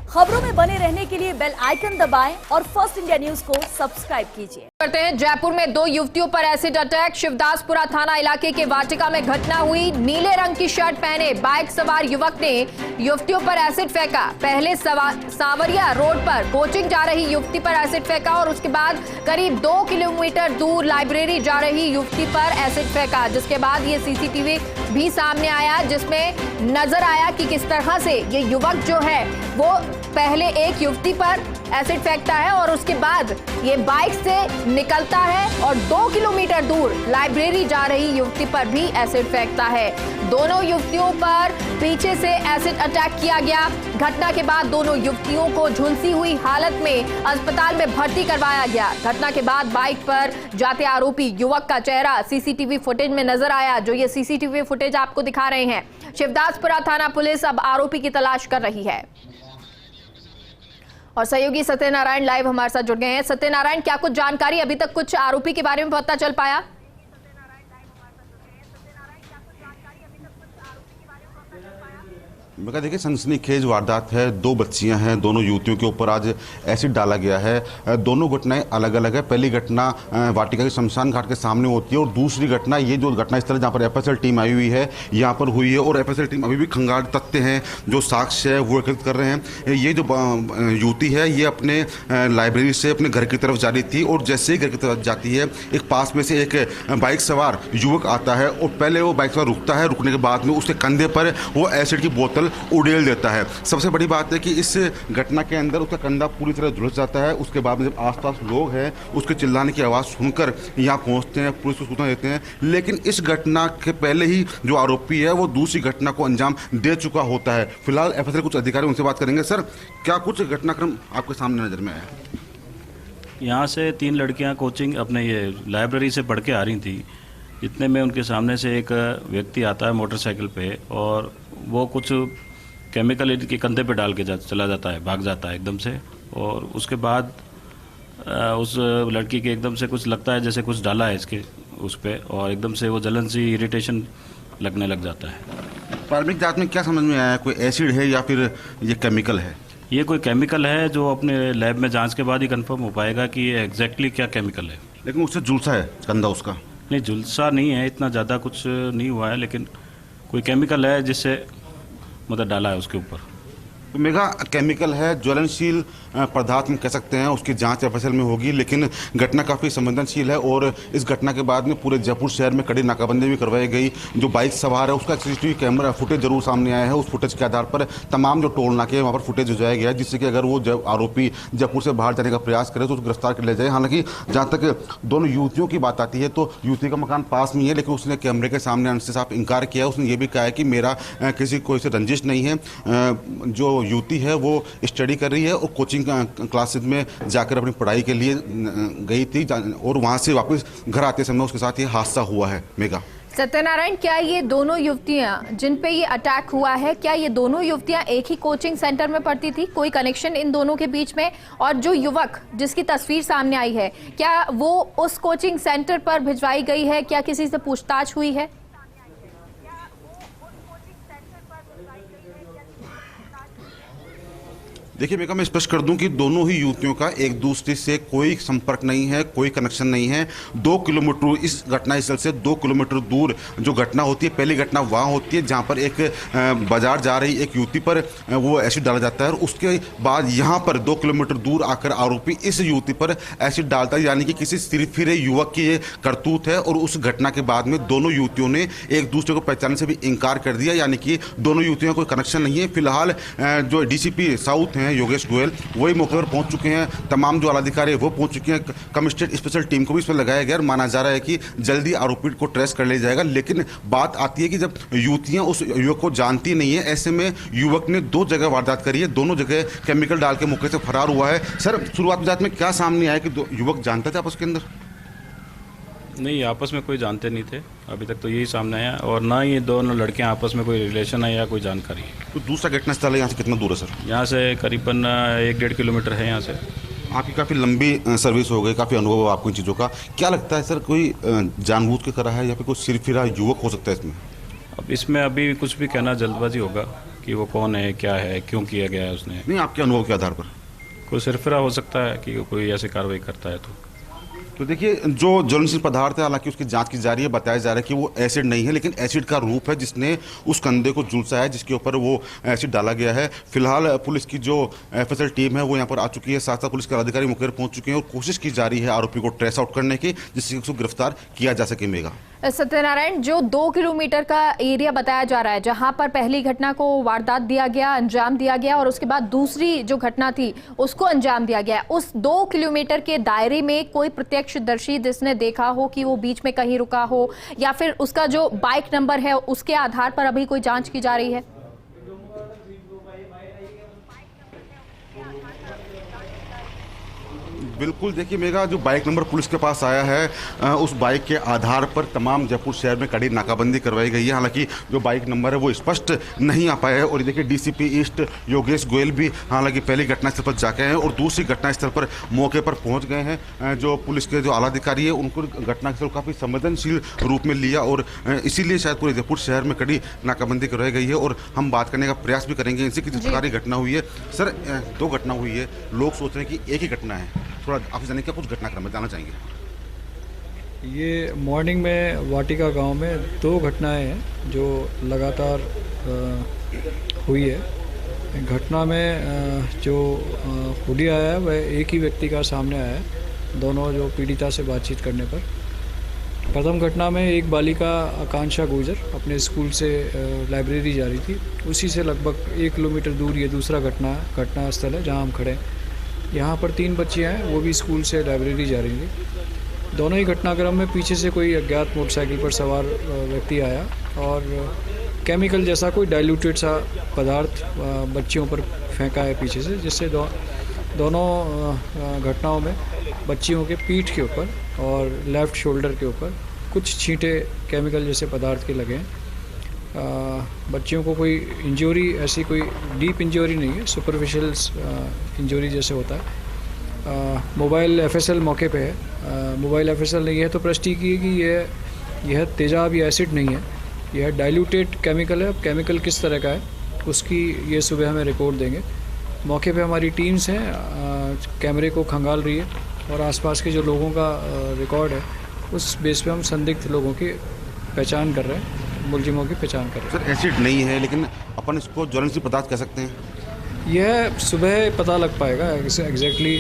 खबरों में बने रहने के लिए बेल आइकन दबाएं और फर्स्ट इंडिया न्यूज को सब्सक्राइब कीजिए। करते हैं जयपुर में 2 युवतियों पर एसिड अटैक। शिवदासपुरा थाना इलाके के वाटिका में घटना हुई। नीले रंग की शर्ट पहने बाइक सवार युवक ने युवतियों पर एसिड फेंका। पहले सांवरिया रोड पर कोचिंग जा रही युवती पर एसिड फेंका और उसके बाद करीब 2 किलोमीटर दूर लाइब्रेरी जा रही युवती पर एसिड फेंका, जिसके बाद ये सीसीटीवी भी सामने आया, जिसमें नजर आया कि किस तरह से ये युवक जो है वो पहले एक युवती पर एसिड फेंकता है और उसके बाद ये बाइक से निकलता है और 2 किलोमीटर दूर लाइब्रेरी जा रही युवती पर भी एसिड फेंकता है। दोनों युवतियों पर पीछे से एसिड अटैक किया गया। घटना के बाद दोनों युवतियों को झुलसी हुई हालत में अस्पताल में भर्ती करवाया गया। घटना के बाद बाइक पर जाते आरोपी युवक का चेहरा सीसीटीवी फुटेज में नजर आया। जो ये सीसीटीवी फुटेज आपको दिखा रहे हैं, शिवदासपुरा थाना पुलिस अब आरोपी की तलाश कर रही है। और सहयोगी सत्यनारायण लाइव हमारे साथ जुड़ गए हैं। सत्यनारायण, क्या कुछ जानकारी अभी तक कुछ आरोपी के बारे में पता चल पाया? मैं देखिए, सनसनीखेज वारदात है। 2 बच्चियां हैं, दोनों युवतियों के ऊपर आज एसिड डाला गया है। दोनों घटनाएं अलग अलग है। पहली घटना वाटिका के शमशान घाट के सामने होती है और दूसरी घटना ये जो घटना स्थल जहां पर एफएसएल टीम आई हुई है यहां पर हुई है और एफएसएल टीम अभी भी खंगाल तथ्य हैं, जो साक्ष्य है वो एकत्रित कर रहे हैं। ये जो युवती है ये अपने लाइब्रेरी से अपने घर की तरफ जा रही थी और जैसे ही घर की तरफ जाती है एक पास में से एक बाइक सवार युवक आता है और पहले वो बाइक सवार रुकता है। रुकने के बाद में उसके कंधे पर वो एसिड की बोतल उड़ेल देता है। सबसे बड़ी बात है कि इस घटना के अंदर उसका कंधा पूरी तरह झुलस जाता है। उसके बाद में जब आसपास लोग हैं उसके चिल्लाने की आवाज़ सुनकर यहाँ पहुँचते हैं, पुलिस को सूचना देते हैं। लेकिन इस घटना के पहले ही जो आरोपी है वो दूसरी घटना को अंजाम दे चुका होता है। फिलहाल एफएसएल कुछ अधिकारी उनसे बात करेंगे। सर, क्या कुछ घटनाक्रम आपके सामने नजर में आया? यहाँ से 3 लड़कियाँ कोचिंग अपने ये लाइब्रेरी से पढ़ के आ रही थी। इतने में उनके सामने से एक व्यक्ति आता है मोटरसाइकिल पे और वो कुछ केमिकल इनके कंधे पे डाल के चला जाता है, भाग जाता है एकदम से। और उसके बाद उस लड़की के एकदम से कुछ लगता है जैसे कुछ डाला है इसके उस पर और एकदम से वो जलन सी इरिटेशन लगने लग जाता है। प्राथमिक जांच में क्या समझ में आया? कोई एसिड है या फिर ये केमिकल है? ये कोई केमिकल है जो अपने लैब में जांच के बाद ही कंफर्म हो पाएगा कि ये एग्जैक्टली क्या केमिकल है। लेकिन उससे झुलसा है कंधा उसका? नहीं, झुलसा नहीं है, इतना ज़्यादा कुछ नहीं हुआ है, लेकिन कोई केमिकल है जिससे मतलब डाला है उसके ऊपर। तो मेगा केमिकल है, ज्वलनशील पदार्थ में कह सकते हैं। उसकी जांच एफएसएल में होगी, लेकिन घटना काफ़ी संवेदनशील है और इस घटना के बाद में पूरे जयपुर शहर में कड़ी नाकाबंदी भी करवाई गई। जो बाइक सवार है उसका सीसीटीवी कैमरा फुटेज जरूर सामने आया है। उस फुटेज के आधार पर तमाम जो टोल नाके हैं वहाँ पर फुटेज जुटाया गया है, जिससे कि अगर वो आरोपी जयपुर से बाहर जाने का प्रयास करे तो उसको गिरफ्तार कर लिया जाए। हालांकि जहाँ तक दोनों युवतियों की बात आती है तो युवती का मकान पास में ही है, लेकिन उसने कैमरे के सामने आने से साफ इनकार किया। उसने ये भी कहा है कि मेरा किसी कोई से रंजिश नहीं है। जो युवती है वो स्टडी कर रही है और कोचिंग क्लासेस में जाकर अपनी पढ़ाई के लिए गई थी और वहां से वापस घर आते समय उसके साथ ये हादसा हुआ है। मेगा सत्यनारायण, क्या ये दोनों युवतियां जिन पे ये अटैक हुआ है, क्या ये दोनों युवतियां एक ही कोचिंग सेंटर में पढ़ती थी? कोई कनेक्शन इन दोनों के बीच में? और जो युवक जिसकी तस्वीर सामने आई है, क्या वो उस कोचिंग सेंटर पर भिजवाई गई है? क्या किसी से पूछताछ हुई है? देखिए मेगा, मैं स्पष्ट कर दूं कि दोनों ही युवतियों का एक दूसरे से कोई संपर्क नहीं है, कोई कनेक्शन नहीं है। 2 किलोमीटर इस घटना स्थल से 2 किलोमीटर दूर जो घटना होती है, पहली घटना वहाँ होती है जहाँ पर एक बाजार जा रही एक युवती पर वो एसिड डाला जाता है और उसके बाद यहाँ पर 2 किलोमीटर दूर आकर आरोपी इस युवती पर एसिड डालता है। यानी कि किसी सिरफिरे युवक की ये करतूत है और उस घटना के बाद में दोनों युवतियों ने एक दूसरे को पहचानने से भी इनकार कर दिया। यानी कि दोनों युवतियों का कोई कनेक्शन नहीं है। फिलहाल जो डीसीपी साउथ हैं योगेश गोयल वही मौके पर पहुंच चुके हैं। तमाम जो आलाधिकारी वो पहुंच चुके हैं। कमिश्नरेट स्पेशल टीम को भी इसमें लगाया गया। माना जा रहा है कि जल्दी आरोपी को ट्रेस कर लिया जाएगा। लेकिन बात आती है कि जब युवतियां उस युवक को जानती नहीं है, ऐसे में युवक ने 2 जगह वारदात करी है, दोनों जगह केमिकल डाल के मौके से फरार हुआ है। सर, शुरुआत में क्या सामने आया कि युवक जानते थे आपस के अंदर? नहीं, आपस में कोई जानते नहीं थे अभी तक तो यही सामने आया, और ना ये दोनों लड़कियां आपस में कोई रिलेशन है या कोई जानकारी है। तो दूसरा घटनास्थल है यहाँ से कितना दूर है सर? यहाँ से करीबन 1-1.5 किलोमीटर है यहाँ से। आपकी काफ़ी लंबी सर्विस हो गई, काफ़ी अनुभव है आपको इन चीज़ों का। क्या लगता है सर, कोई जानबूझ के करा है या फिर कोई सिरफिरा युवक हो सकता है इसमें? अब इसमें अभी कुछ भी कहना जल्दबाजी होगा कि वो कौन है, क्या है, क्यों किया गया है उसने। नहीं, आपके अनुभव के आधार पर कोई सिरफिरा हो सकता है कि कोई ऐसी कार्रवाई करता है तो देखिए, जो ज्वलनशील पदार्थ है हालांकि उसकी जांच की जा रही है। बताया जा रहा है कि वो एसिड नहीं है, लेकिन एसिड का रूप है जिसने उस कंधे को झुलसा है, जिसके ऊपर वो एसिड डाला गया है। फिलहाल पुलिस की जो एफएसएल टीम है वो यहाँ पर आ चुकी है, साथ साथ पुलिस के अधिकारी मौके पर पहुंच चुके हैं और कोशिश की जा रही है आरोपी को ट्रेस आउट करने की, जिससे उसको गिरफ्तार किया जा सके। मेगा सत्यनारायण, जो 2 किलोमीटर का एरिया बताया जा रहा है जहां पर पहली घटना को वारदात दिया गया, अंजाम दिया गया और उसके बाद दूसरी जो घटना थी उसको अंजाम दिया गया, उस 2 किलोमीटर के दायरे में कोई प्रत्यक्षदर्शी जिसने देखा हो कि वो बीच में कहीं रुका हो, या फिर उसका जो बाइक नंबर है उसके आधार पर अभी कोई जांच की जा रही है? बिल्कुल, देखिए मेगा, जो बाइक नंबर पुलिस के पास आया है उस बाइक के आधार पर तमाम जयपुर शहर में कड़ी नाकाबंदी करवाई गई है। हालांकि जो बाइक नंबर है वो स्पष्ट नहीं आ पाया है। और देखिए, डीसीपी ईस्ट योगेश गोयल भी हालांकि पहली घटनास्थल पर जाके हैं और दूसरी घटनास्थल पर मौके पर पहुंच गए हैं। जो पुलिस के जो आला अधिकारी है उनको घटनास्थल काफ़ी संवेदनशील रूप में लिया और इसीलिए शायद पूरे जयपुर शहर में कड़ी नाकाबंदी करवाई गई है। और हम बात करने का प्रयास भी करेंगे इनसे कि जिस प्रकार की घटना हुई है। सर, 2 घटना हुई है, लोग सोच रहे हैं कि एक ही घटना है, थोड़ा आपसे जाने क्या कुछ घटनाक्रम में जाना चाहेंगे? ये मॉर्निंग में वाटिका गांव में 2 घटनाएं हैं जो लगातार हुई है। घटना में जो हुलिया आया है वह एक ही व्यक्ति का सामने आया है, दोनों जो पीड़िता से बातचीत करने पर। प्रथम घटना में एक बालिका आकांक्षा गुर्जर अपने स्कूल से लाइब्रेरी जा रही थी, उसी से लगभग 1 किलोमीटर दूर ये दूसरा घटनास्थल है जहाँ हम खड़े हैं। यहाँ पर 3 बच्चियाँ हैं, वो भी स्कूल से लाइब्रेरी जा रही थी। दोनों ही घटनाक्रम में पीछे से कोई अज्ञात मोटरसाइकिल पर सवार व्यक्ति आया और केमिकल जैसा कोई डाइल्यूटेड सा पदार्थ बच्चियों पर फेंका है पीछे से, जिससे दोनों घटनाओं में बच्चियों के पीठ के ऊपर और लेफ़्ट शोल्डर के ऊपर कुछ छींटे केमिकल जैसे पदार्थ के लगे हैं। बच्चियों को कोई इंजरी, ऐसी कोई डीप इंजरी नहीं है, सुपरफिशियल इंजरी जैसे होता है। मोबाइल एफएसएल मौके पे है। मोबाइल एफएसएल ने यह तो पुष्टि की है कि यह तेजाब या एसिड नहीं है, यह डाइल्यूटेड केमिकल है। अब केमिकल किस तरह का है उसकी ये सुबह हमें रिपोर्ट देंगे। मौके पे हमारी टीम्स हैं, कैमरे को खंगाल रही है और आसपास के जो लोगों का रिकॉर्ड है उस बेस पे हम संदिग्ध लोगों की पहचान कर रहे हैं, मुलजिमों की पहचान कर रहे हैं। सर, एसिड नहीं है लेकिन अपन इसको ज्वलनशील पदार्थ कह सकते हैं? यह सुबह पता लग पाएगा एग्जैक्टली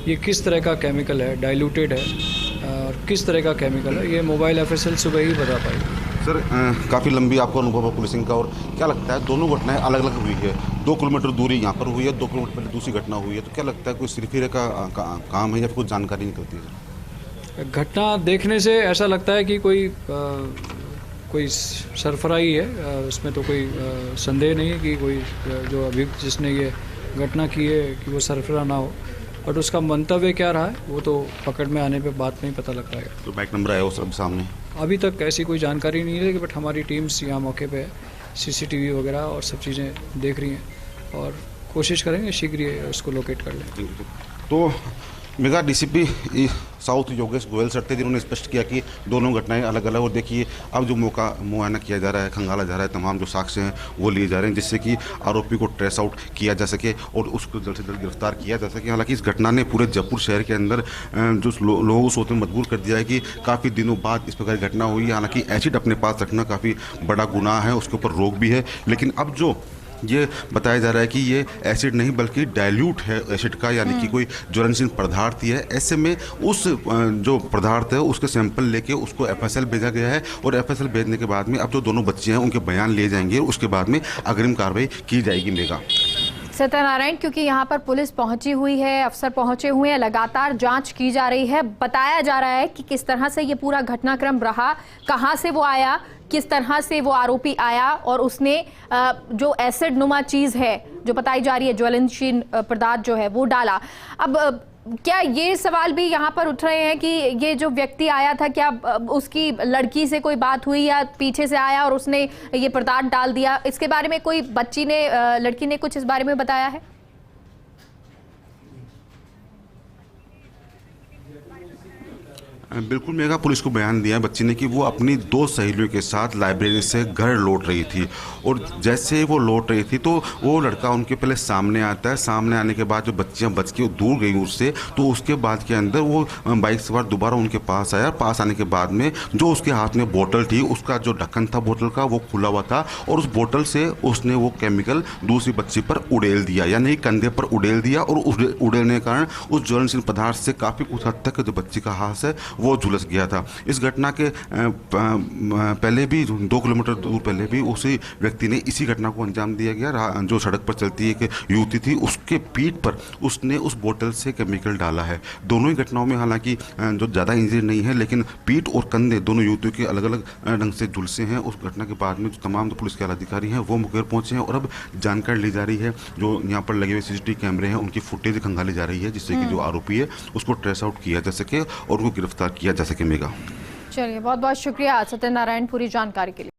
ये किस तरह का केमिकल है, डाइल्यूटेड है और किस तरह का केमिकल है, ये मोबाइल एफएसएल सुबह ही बता पाएगा। सर, काफ़ी लंबी आपको अनुभव है पुलिसिंग का, और क्या लगता है दोनों घटनाएं अलग अलग हुई है, 2 किलोमीटर दूरी यहाँ पर हुई है, 2 किलोमीटर पहले दूसरी घटना हुई है, तो क्या लगता है कोई सिरफिरे का काम है या फिर कुछ जानकारी निकलती है? घटना देखने से ऐसा लगता है कि कोई सरफराई है, उसमें तो कोई संदेह नहीं है कि कोई जो अभियुक्त जिसने ये घटना की है कि वो सरफरा ना हो, बट उसका मंतव्य क्या रहा है वो तो पकड़ में आने पे बात नहीं पता लग पाएगा। तो बाइक नंबर आया वो सब सामने? अभी तक ऐसी कोई जानकारी नहीं है, बट हमारी टीम्स यहाँ मौके पे है, सीसीटीवी वगैरह और सब चीज़ें देख रही हैं और कोशिश करेंगे शीघ्र ही उसको लोकेट कर लें। तो mega DCP south Yogesh Goyal sir थे जिन्होंने स्पष्ट किया कि दोनों घटनाएं अलग अलग। और देखिए, अब जो मुआयना किया जा रहा है, खंगाला जा रहा है, तमाम जो साक्ष्य हैं वो लिए जा रहे हैं, जिससे कि आरोपी को ट्रेस आउट किया जा सके और उसको जल्द से जल्द गिरफ्तार किया जा सके। हालांकि इस घटना ने पूरे जयपुर शहर के अंदर जो लोगों को सोचने में मजबूर कर दिया है कि काफ़ी दिनों बाद इस प्रकार की घटना हुई है। हालांकि एसिड अपने पास रखना काफ़ी बड़ा गुनाह है, उसके ऊपर रोक भी है, लेकिन अब जो ये बताया जा रहा है कि ये एसिड नहीं बल्कि डाइल्यूट है एसिड का, यानी कि कोई ज्वलनशील पदार्थ ही है। ऐसे में उस जो पदार्थ है उसके सैंपल लेके उसको एफएसएल भेजा गया है और एफएसएल भेजने के बाद में अब जो दोनों बच्चे हैं उनके बयान लिए जाएंगे, उसके बाद में अग्रिम कार्रवाई की जाएगी। मेगा सत्यनारायण, क्योंकि यहाँ पर पुलिस पहुंची हुई है, अफसर पहुंचे हुए हैं, लगातार जांच की जा रही है, बताया जा रहा है कि किस तरह से ये पूरा घटनाक्रम रहा, कहां से वो आया, किस तरह से वो आरोपी आया और उसने जो एसिड नुमा चीज़ है जो बताई जा रही है ज्वलनशील पदार्थ जो है वो डाला। अब क्या ये सवाल भी यहाँ पर उठ रहे हैं कि ये जो व्यक्ति आया था क्या उसकी लड़की से कोई बात हुई या पीछे से आया और उसने ये पदार्थ डाल दिया? इसके बारे में कोई बच्ची ने, लड़की ने कुछ इस बारे में बताया है? बिल्कुल मेगा पुलिस को बयान दिया बच्ची ने कि वो अपनी 2 सहेलियों के साथ लाइब्रेरी से घर लौट रही थी और जैसे ही वो लौट रही थी तो वो लड़का उनके पहले सामने आता है। सामने आने के बाद जो बच्चियां बच के दूर गई उससे, तो उसके बाद के अंदर वो बाइक सवार दोबारा उनके पास आया। पास आने के बाद में जो उसके हाथ में बोतल थी, उसका जो ढक्कन था बोतल का वो खुला हुआ था और उस बोतल से उसने वो केमिकल दूसरी बच्ची पर उड़ेल दिया, यानी कंधे पर उड़ेल दिया और उड़ेलने के कारण उस ज्वलनशील पदार्थ से काफ़ी कुछ हद तक जो बच्ची का हाथ है वो झुलस गया था। इस घटना के पहले भी 2 किलोमीटर दूर पहले भी उसी व्यक्ति ने इसी घटना को अंजाम दिया गया। जो सड़क पर चलती एक युवती थी, उसके पीठ पर उसने उस बोतल से केमिकल डाला है। दोनों ही घटनाओं में हालांकि जो ज़्यादा इंजरी नहीं है, लेकिन पीठ और कंधे दोनों युवतियों के अलग अलग ढंग से झुलसे हैं। उस घटना के बाद में जो तमाम जो पुलिस के आला अधिकारी हैं वो मौके पर पहुंचे हैं और अब जानकारी ली जा रही है। जो यहाँ पर लगे हुए CCTV कैमरे हैं उनकी फुटेज खंगाली जा रही है, जिससे कि जो आरोपी है उसको ट्रेस आउट किया जा सके और उनको गिरफ्तार किया जा सके। मेगा, चलिए, बहुत बहुत शुक्रिया सत्यनारायण पूरी जानकारी के लिए।